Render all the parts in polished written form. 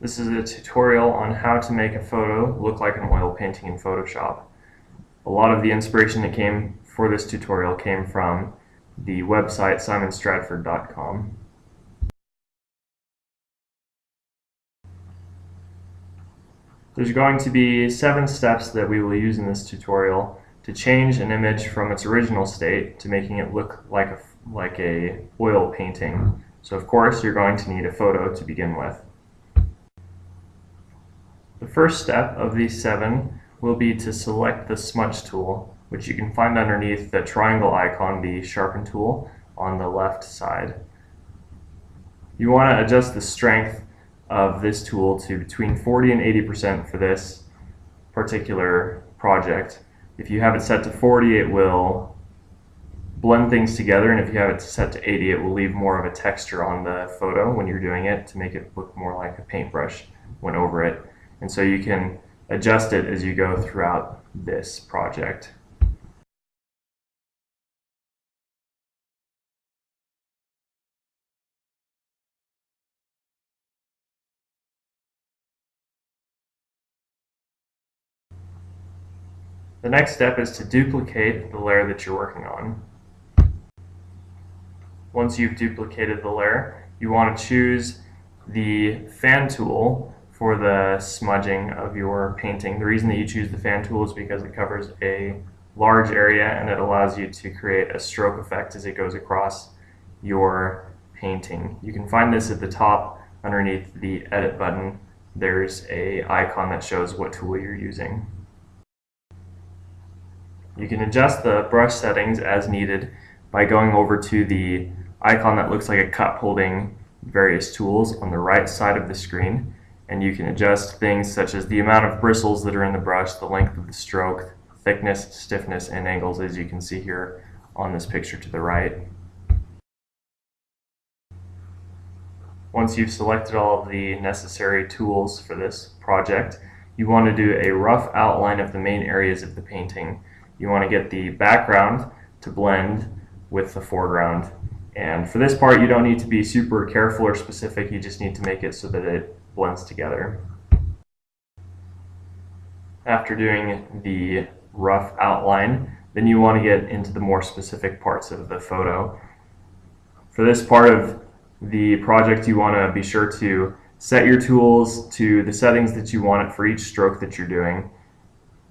This is a tutorial on how to make a photo look like an oil painting in Photoshop. A lot of the inspiration that came for this tutorial came from the website simonstradford.com. There's going to be 7 steps that we will use in this tutorial to change an image from its original state to making it look like a oil painting. So of course you're going to need a photo to begin with. The first step of these 7 will be to select the smudge tool, which you can find underneath the triangle icon, the sharpen tool, on the left side. You want to adjust the strength of this tool to between 40 and 80% for this particular project. If you have it set to 40, it will blend things together, and if you have it set to 80, it will leave more of a texture on the photo when you're doing it to make it look more like a paintbrush went over it. And so you can adjust it as you go throughout this project. The next step is to duplicate the layer that you're working on. Once you've duplicated the layer, you want to choose the fan tool for the smudging of your painting. The reason that you choose the fan tool is because it covers a large area and it allows you to create a stroke effect as it goes across your painting. You can find this at the top underneath the edit button. There's an icon that shows what tool you're using. You can adjust the brush settings as needed by going over to the icon that looks like a cup holding various tools on the right side of the screen, and you can adjust things such as the amount of bristles that are in the brush, the length of the stroke, thickness, stiffness, and angles, as you can see here on this picture to the right. Once you've selected all of the necessary tools for this project, you want to do a rough outline of the main areas of the painting. You want to get the background to blend with the foreground. And for this part, you don't need to be super careful or specific, you just need to make it so that it blends together. After doing the rough outline, then you want to get into the more specific parts of the photo. For this part of the project, you want to be sure to set your tools to the settings that you want it for each stroke that you're doing.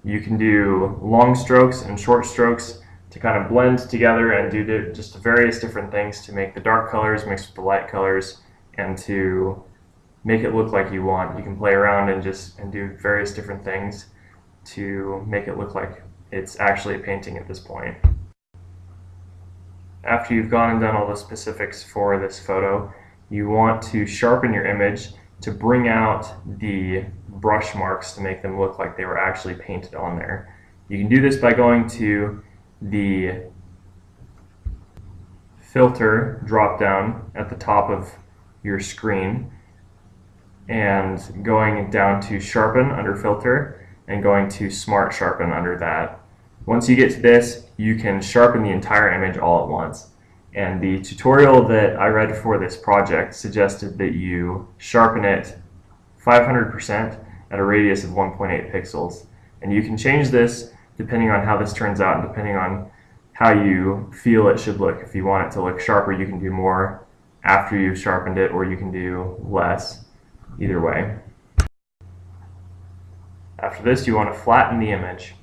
You can do long strokes and short strokes to kind of blend together and do just various different things to make the dark colors mix with the light colors and to make it look like you want. You can play around and do various different things to make it look like it's actually a painting at this point. After you've gone and done all the specifics for this photo, you want to sharpen your image to bring out the brush marks to make them look like they were actually painted on there. You can do this by going to the filter drop down at the top of your screen and going down to sharpen under filter and going to smart sharpen under that. Once you get to this, you can sharpen the entire image all at once. And the tutorial that I read for this project suggested that you sharpen it 500% at a radius of 1.8 pixels. And you can change this depending on how this turns out and depending on how you feel it should look. If you want it to look sharper, you can do more after you've sharpened it, or you can do less. Either way. After this, you want to flatten the image.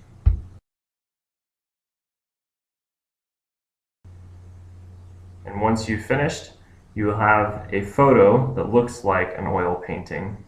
And once you've finished, you will have a photo that looks like an oil painting.